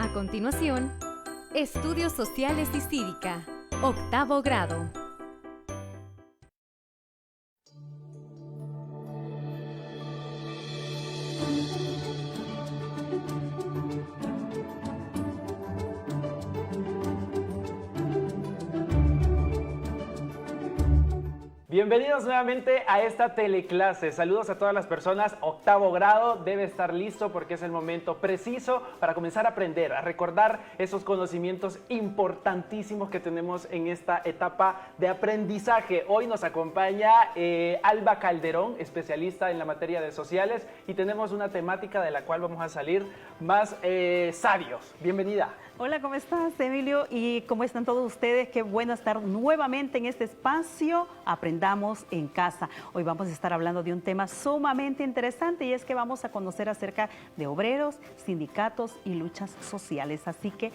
A continuación, Estudios Sociales y Cívica, octavo grado. Bienvenidos nuevamente a esta teleclase. Saludos a todas las personas. Octavo grado debe estar listo porque es el momento preciso para comenzar a aprender, a recordar esos conocimientos importantísimos que tenemos en esta etapa de aprendizaje. Hoy nos acompaña Alba Calderón, especialista en la materia de sociales, y tenemos una temática de la cual vamos a salir más sabios. Bienvenida. Hola, ¿cómo estás, Emilio? ¿Y cómo están todos ustedes? Qué bueno estar nuevamente en este espacio Aprendamos en Casa. Hoy vamos a estar hablando de un tema sumamente interesante y es que vamos a conocer acerca de obreros, sindicatos y luchas sociales. Así que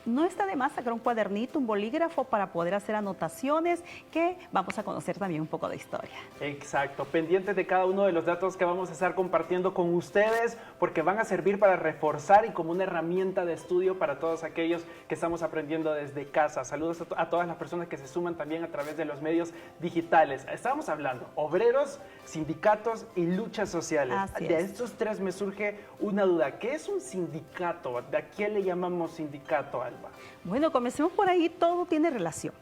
no está de más sacar un cuadernito, un bolígrafo para poder hacer anotaciones, que vamos a conocer también un poco de historia. Exacto, pendientes de cada uno de los datos que vamos a estar compartiendo con ustedes, porque van a servir para reforzar y como una herramienta de estudio para todos aquellos que estamos aprendiendo desde casa. Saludos a todas las personas que se suman también a través de los medios digitales. Estábamos hablando obreros, sindicatos y luchas sociales. De estos tres me surge una duda. ¿Qué es un sindicato? ¿A quién le llamamos sindicato, Alba? Bueno, comencemos por ahí, todo tiene relación.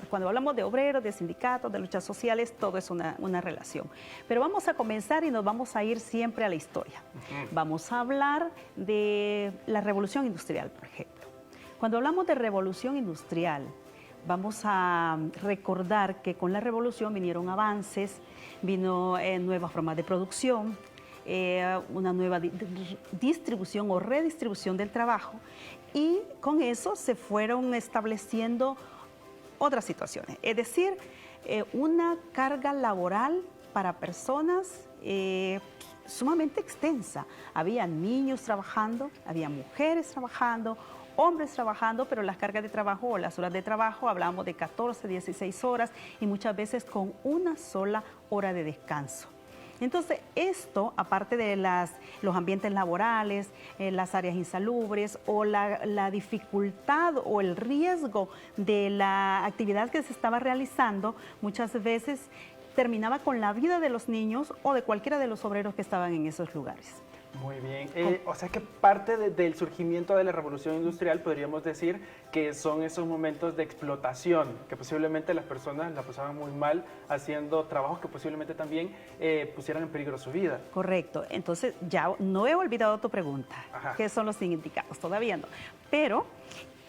Cuando hablamos de obreros, de sindicatos, de luchas sociales, todo es una relación. Pero vamos a comenzar y nos vamos a ir siempre a la historia. Vamos a hablar de la revolución industrial, por ejemplo. Cuando hablamos de revolución industrial, vamos a recordar que con la revolución vinieron avances, vino nuevas formas de producción, una nueva distribución o redistribución del trabajo, y con eso se fueron estableciendo otras situaciones, es decir, una carga laboral para personas sumamente extensa. Había niños trabajando, había mujeres trabajando, hombres trabajando, pero las cargas de trabajo o las horas de trabajo hablamos de 14, 16 horas y muchas veces con una sola hora de descanso. Entonces, esto, aparte de los ambientes laborales, las áreas insalubres o la dificultad o el riesgo de la actividad que se estaba realizando, muchas veces terminaba con la vida de los niños o de cualquiera de los obreros que estaban en esos lugares. Muy bien, o sea que parte del surgimiento de la revolución industrial podríamos decir que son esos momentos de explotación, que posiblemente las personas la pasaban muy mal haciendo trabajos que posiblemente también pusieran en peligro su vida. Correcto, entonces ya no he olvidado tu pregunta, ¿qué son los sindicatos? Todavía no, pero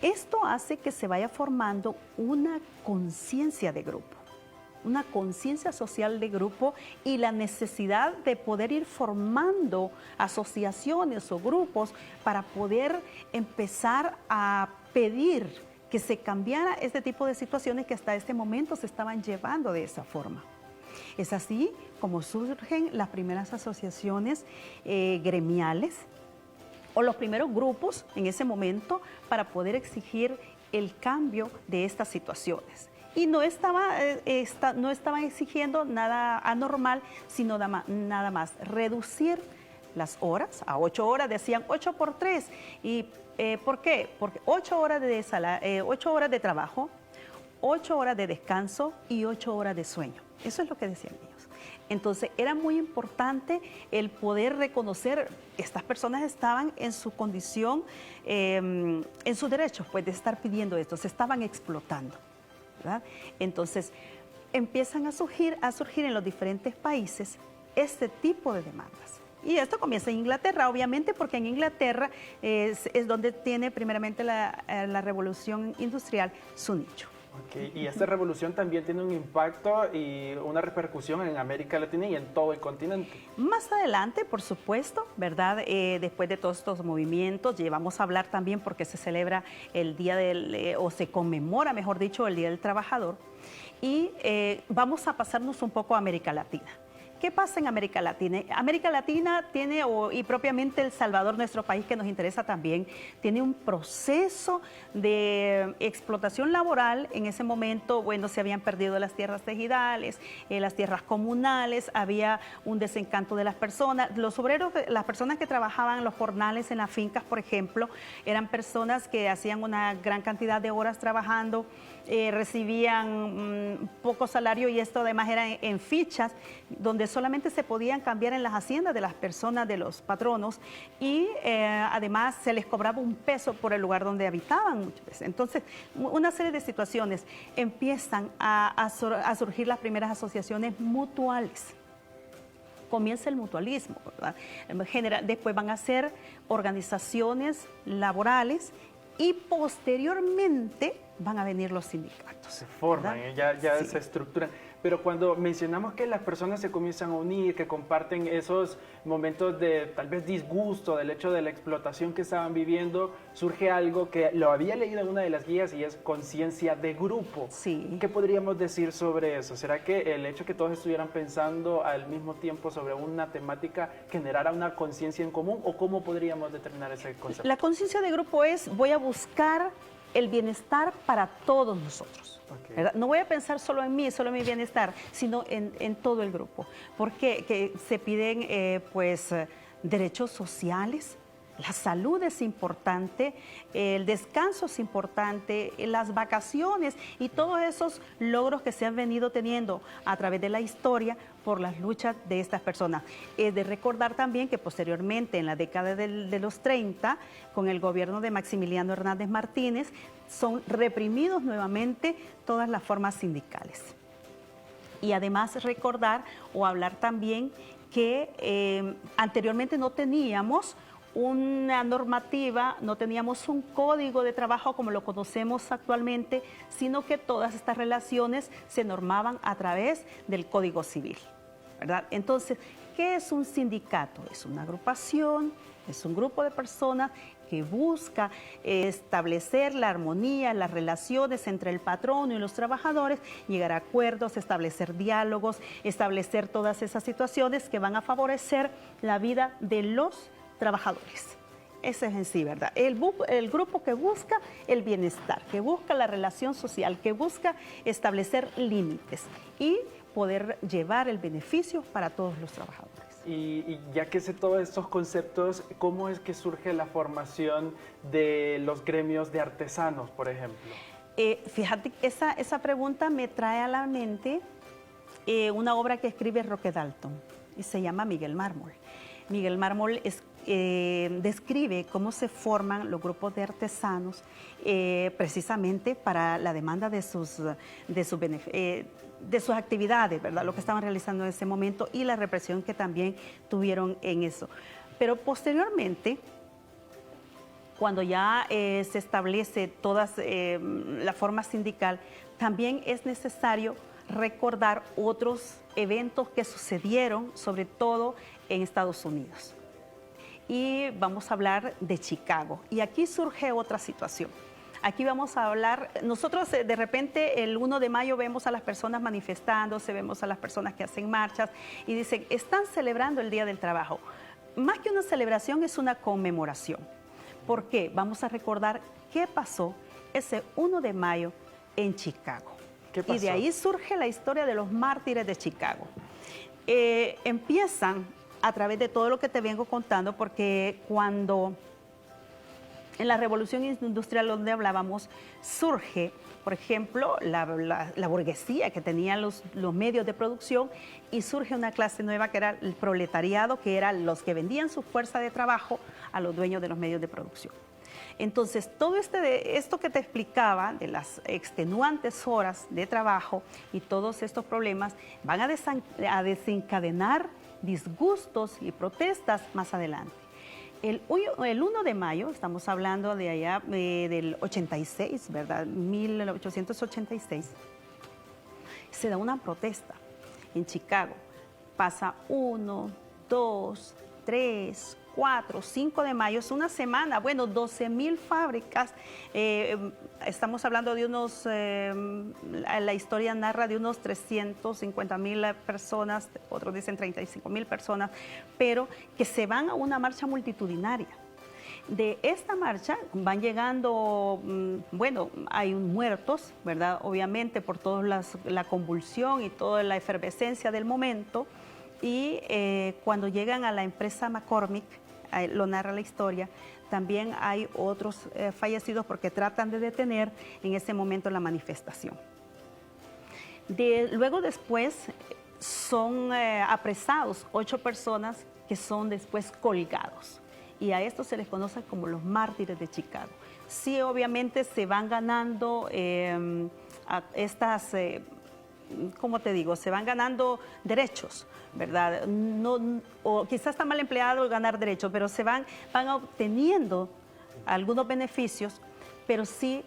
esto hace que se vaya formando una conciencia de grupo, una conciencia social de grupo y la necesidad de poder ir formando asociaciones o grupos para poder empezar a pedir que se cambiara este tipo de situaciones que hasta este momento se estaban llevando de esa forma. Es así como surgen las primeras asociaciones gremiales o los primeros grupos en ese momento para poder exigir el cambio de estas situaciones. Y no estaban exigiendo nada anormal, sino nada más reducir las horas a 8 horas, decían 8 por 3. ¿Y por qué? Porque 8 horas de trabajo, 8 horas de descanso y 8 horas de sueño. Eso es lo que decían ellos. Entonces era muy importante el poder reconocer, estas personas estaban en su condición, en sus derechos, pues de estar pidiendo esto, se estaban explotando, ¿verdad? Entonces empiezan a surgir en los diferentes países este tipo de demandas. Y esto comienza en Inglaterra, obviamente, porque en Inglaterra es donde tiene primeramente la revolución industrial su nicho. Okay. Y esta revolución también tiene un impacto y una repercusión en América Latina y en todo el continente. Más adelante, por supuesto, ¿verdad? Después de todos estos movimientos, vamos a hablar también porque se celebra el día o se conmemora, mejor dicho, el Día del Trabajador. Y vamos a pasarnos un poco a América Latina. ¿Qué pasa en América Latina? América Latina tiene, y propiamente El Salvador, nuestro país que nos interesa también, tiene un proceso de explotación laboral. En ese momento, bueno, se habían perdido las tierras ejidales, las tierras comunales, había un desencanto de las personas. Los obreros, las personas que trabajaban en los jornales en las fincas, por ejemplo, eran personas que hacían una gran cantidad de horas trabajando, recibían poco salario, y esto además era en fichas, donde solamente se podían cambiar en las haciendas de las personas, de los patronos, y además se les cobraba un peso por el lugar donde habitaban muchas veces. Entonces, una serie de situaciones empiezan a surgir las primeras asociaciones mutuales. Comienza el mutualismo, ¿verdad? Después van a ser organizaciones laborales y posteriormente van a venir los sindicatos. Se forman, ya sí, se estructuran. Pero cuando mencionamos que las personas se comienzan a unir, que comparten esos momentos de tal vez disgusto del hecho de la explotación que estaban viviendo, surge algo que lo había leído en una de las guías y es conciencia de grupo. Sí. ¿Qué podríamos decir sobre eso? ¿Será que el hecho que todos estuvieran pensando al mismo tiempo sobre una temática generara una conciencia en común, o cómo podríamos determinar ese concepto? La conciencia de grupo es: voy a buscar el bienestar para todos nosotros. Okay. ¿Verdad? No voy a pensar solo en mí, solo en mi bienestar, sino en todo el grupo. Porque que se piden derechos sociales, la salud es importante, el descanso es importante, las vacaciones y todos esos logros que se han venido teniendo a través de la historia por las luchas de estas personas. Es de recordar también que posteriormente, en la década de los 30, con el gobierno de Maximiliano Hernández Martínez, son reprimidos nuevamente todas las formas sindicales. Y además recordar o hablar también que anteriormente no teníamos una normativa, no teníamos un código de trabajo como lo conocemos actualmente, sino que todas estas relaciones se normaban a través del Código Civil, ¿verdad? Entonces, ¿qué es un sindicato? Es una agrupación, es un grupo de personas que busca establecer la armonía, las relaciones entre el patrono y los trabajadores, llegar a acuerdos, establecer diálogos, establecer todas esas situaciones que van a favorecer la vida de los trabajadores. Ese es en sí, ¿verdad? El grupo que busca el bienestar, que busca la relación social, que busca establecer límites y poder llevar el beneficio para todos los trabajadores. Y ya que sé todos estos conceptos, ¿cómo es que surge la formación de los gremios de artesanos, por ejemplo? Fíjate, esa pregunta me trae a la mente una obra que escribe Roque Dalton y se llama Miguel Mármol. Miguel Mármol describe cómo se forman los grupos de artesanos precisamente para la demanda de sus actividades, ¿verdad? Lo que estaban realizando en ese momento y la represión que también tuvieron en eso. Pero posteriormente, cuando ya se establece toda la forma sindical, también es necesario recordar otros eventos que sucedieron, sobre todo en Estados Unidos. Y vamos a hablar de Chicago. Y aquí surge otra situación. Aquí vamos a hablar, nosotros de repente el 1 de mayo vemos a las personas manifestándose, vemos a las personas que hacen marchas y dicen, están celebrando el Día del Trabajo. Más que una celebración, es una conmemoración. ¿Por qué? Vamos a recordar qué pasó ese 1 de mayo en Chicago. ¿Qué pasó? Y de ahí surge la historia de los mártires de Chicago. Empiezan a través de todo lo que te vengo contando, porque cuando en la Revolución Industrial donde hablábamos, surge, por ejemplo, la burguesía que tenía los medios de producción, y surge una clase nueva que era el proletariado, que eran los que vendían su fuerza de trabajo a los dueños de los medios de producción. Entonces, todo esto que te explicaba de las extenuantes horas de trabajo y todos estos problemas van a desencadenar disgustos y protestas más adelante. El 1 de mayo, estamos hablando de allá del 86, ¿verdad? 1886, se da una protesta en Chicago. Pasa 1, 2, 3, 4, 5 de mayo, es una semana, bueno, 12,000 fábricas, estamos hablando de unos, la historia narra de unos 350,000 personas, otros dicen 35,000 personas, pero que se van a una marcha multitudinaria. De esta marcha van llegando, bueno, hay muertos, ¿verdad? Obviamente por toda la convulsión y toda la efervescencia del momento. Y cuando llegan a la empresa McCormick, lo narra la historia, también hay otros fallecidos porque tratan de detener en ese momento la manifestación. Luego después son apresados 8 personas que son después colgados. Y a estos se les conoce como los mártires de Chicago. Sí, obviamente se van ganando ¿cómo te digo? Se van ganando derechos, ¿verdad? No, o quizás está mal empleado ganar derechos, pero se van obteniendo algunos beneficios, pero sí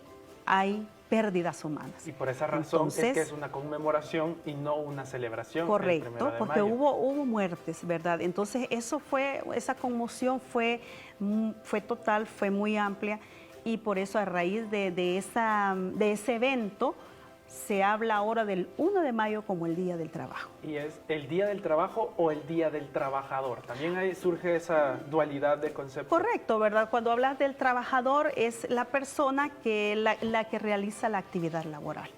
hay pérdidas humanas. Y por esa razón entonces, es que es una conmemoración y no una celebración. Correcto, porque hubo muertes, ¿verdad? Entonces esa conmoción fue total, fue muy amplia, y por eso a raíz de ese evento se habla ahora del 1 de mayo como el Día del Trabajo. ¿Y es el Día del Trabajo o el Día del Trabajador? También ahí surge esa dualidad de conceptos. Correcto, ¿verdad? Cuando hablas del trabajador es la persona la que realiza la actividad laboral.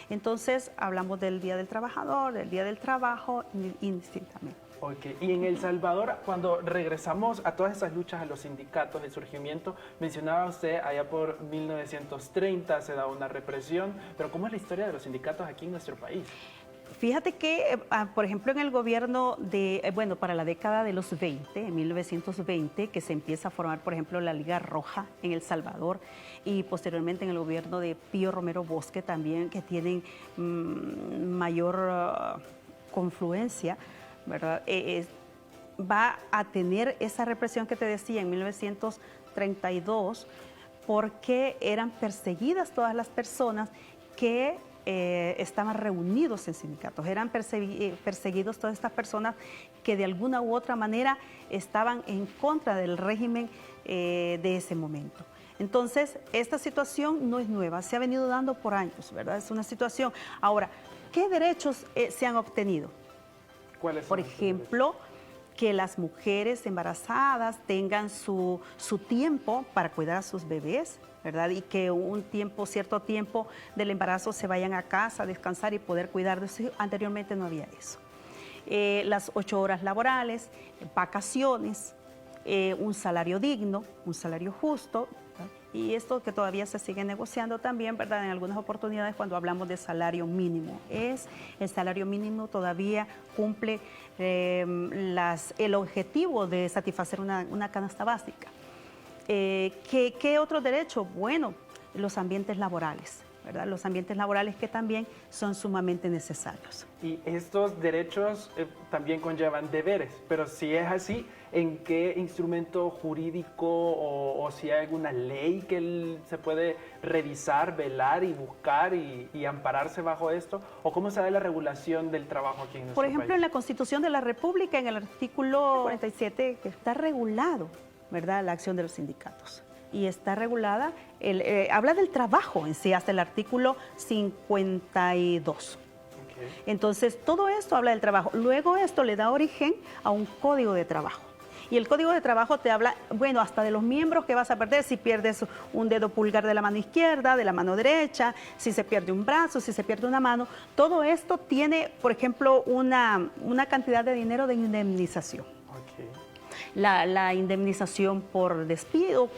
Entonces hablamos del Día del Trabajador, del Día del Trabajo, indistintamente. Ok, y en El Salvador, cuando regresamos a todas esas luchas, a los sindicatos, el surgimiento, mencionaba usted allá por 1930 se da una represión, pero ¿cómo es la historia de los sindicatos aquí en nuestro país? Fíjate que, por ejemplo, en el gobierno para la década de los 20, en 1920, que se empieza a formar, por ejemplo, la Liga Roja en El Salvador, y posteriormente en el gobierno de Pío Romero Bosque también, que tienen mayor confluencia, ¿verdad? Va a tener esa represión que te decía en 1932, porque eran perseguidas todas las personas que estaban reunidos en sindicatos, eran perseguidos todas estas personas que de alguna u otra manera estaban en contra del régimen de ese momento. Entonces, esta situación no es nueva, se ha venido dando por años, ¿verdad? Es una situación. Ahora, ¿qué derechos se han obtenido? ¿Cuáles son? Por ejemplo, que las mujeres embarazadas tengan su tiempo para cuidar a sus bebés, ¿verdad? Y que cierto tiempo del embarazo se vayan a casa a descansar y poder cuidar de sus hijos. Anteriormente no había eso. Las 8 horas laborales, vacaciones, un salario digno, un salario justo, ¿verdad? Y esto que todavía se sigue negociando también, ¿verdad? En algunas oportunidades cuando hablamos de salario mínimo. El salario mínimo todavía cumple el objetivo de satisfacer una canasta básica. ¿Qué otro derecho? Bueno, los ambientes laborales, ¿verdad? Los ambientes laborales que también son sumamente necesarios. Y estos derechos también conllevan deberes, pero si es así, ¿en qué instrumento jurídico o si hay alguna ley que se puede revisar, velar y buscar y ampararse bajo esto? ¿O cómo se da la regulación del trabajo aquí en nuestro país? Por ejemplo, en la Constitución de la República, en el artículo 47, que está regulado, ¿verdad?, la acción de los sindicatos. Y está regulada, habla del trabajo en sí, hasta el artículo 52. Okay. Entonces, todo esto habla del trabajo. Luego esto le da origen a un código de trabajo. Y el código de trabajo te habla, bueno, hasta de los miembros que vas a perder, si pierdes un dedo pulgar de la mano izquierda, de la mano derecha, si se pierde un brazo, si se pierde una mano. Todo esto tiene, por ejemplo, una cantidad de dinero de indemnización. Okay. La indemnización por despido,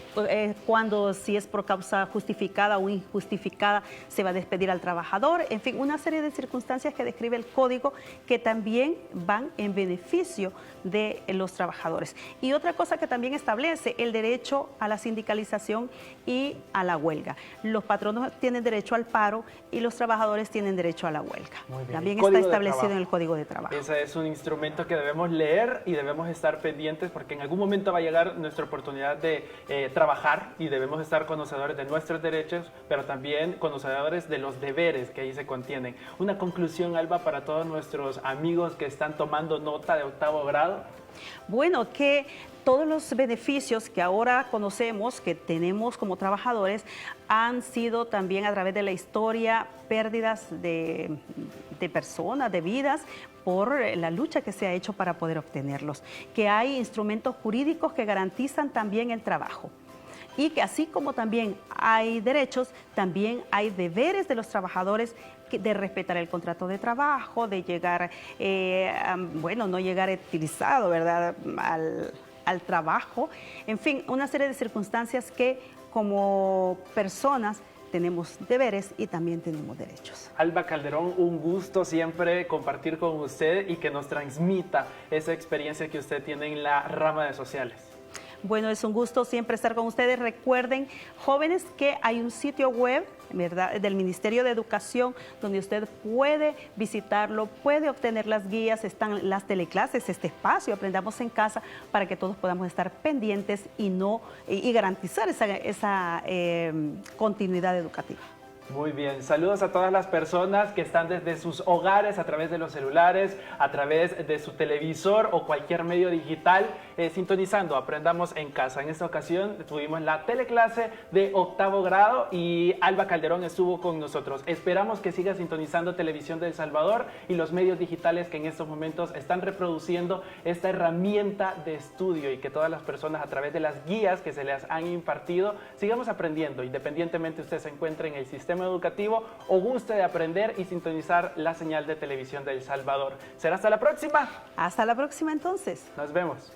cuando si es por causa justificada o injustificada se va a despedir al trabajador, en fin, una serie de circunstancias que describe el código que también van en beneficio de los trabajadores. Y otra cosa que también establece el derecho a la sindicalización y a la huelga. Los patronos tienen derecho al paro y los trabajadores tienen derecho a la huelga. También está establecido en el Código de Trabajo. Ese es un instrumento que debemos leer y debemos estar pendientes porque en algún momento va a llegar nuestra oportunidad de trabajar y debemos estar conocedores de nuestros derechos, pero también conocedores de los deberes que ahí se contienen. Una conclusión, Alba, para todos nuestros amigos que están tomando nota de 8º grado. Bueno, que todos los beneficios que ahora conocemos, que tenemos como trabajadores, han sido también a través de la historia pérdidas de personas, de vidas, por la lucha que se ha hecho para poder obtenerlos. Que hay instrumentos jurídicos que garantizan también el trabajo. Y que así como también hay derechos, también hay deberes de los trabajadores de respetar el contrato de trabajo, de llegar, no llegar utilizado, ¿verdad?, al trabajo. En fin, una serie de circunstancias que como personas tenemos deberes y también tenemos derechos. Alba Calderón, un gusto siempre compartir con usted y que nos transmita esa experiencia que usted tiene en la rama de sociales. Bueno, es un gusto siempre estar con ustedes. Recuerden, jóvenes, que hay un sitio web, ¿verdad?, del Ministerio de Educación, donde usted puede visitarlo, puede obtener las guías, están las teleclases, este espacio Aprendamos en Casa, para que todos podamos estar pendientes y garantizar esa continuidad educativa. Muy bien, saludos a todas las personas que están desde sus hogares, a través de los celulares, a través de su televisor o cualquier medio digital, sintonizando Aprendamos en Casa. En esta ocasión tuvimos la teleclase de 8º grado y Alba Calderón estuvo con nosotros. Esperamos que siga sintonizando Televisión de El Salvador y los medios digitales que en estos momentos están reproduciendo esta herramienta de estudio, y que todas las personas, a través de las guías que se les han impartido, sigamos aprendiendo, independientemente usted se encuentre en el sistema educativo o guste de aprender y sintonizar la señal de Televisión de El Salvador. ¿Será hasta la próxima? Hasta la próxima entonces. Nos vemos.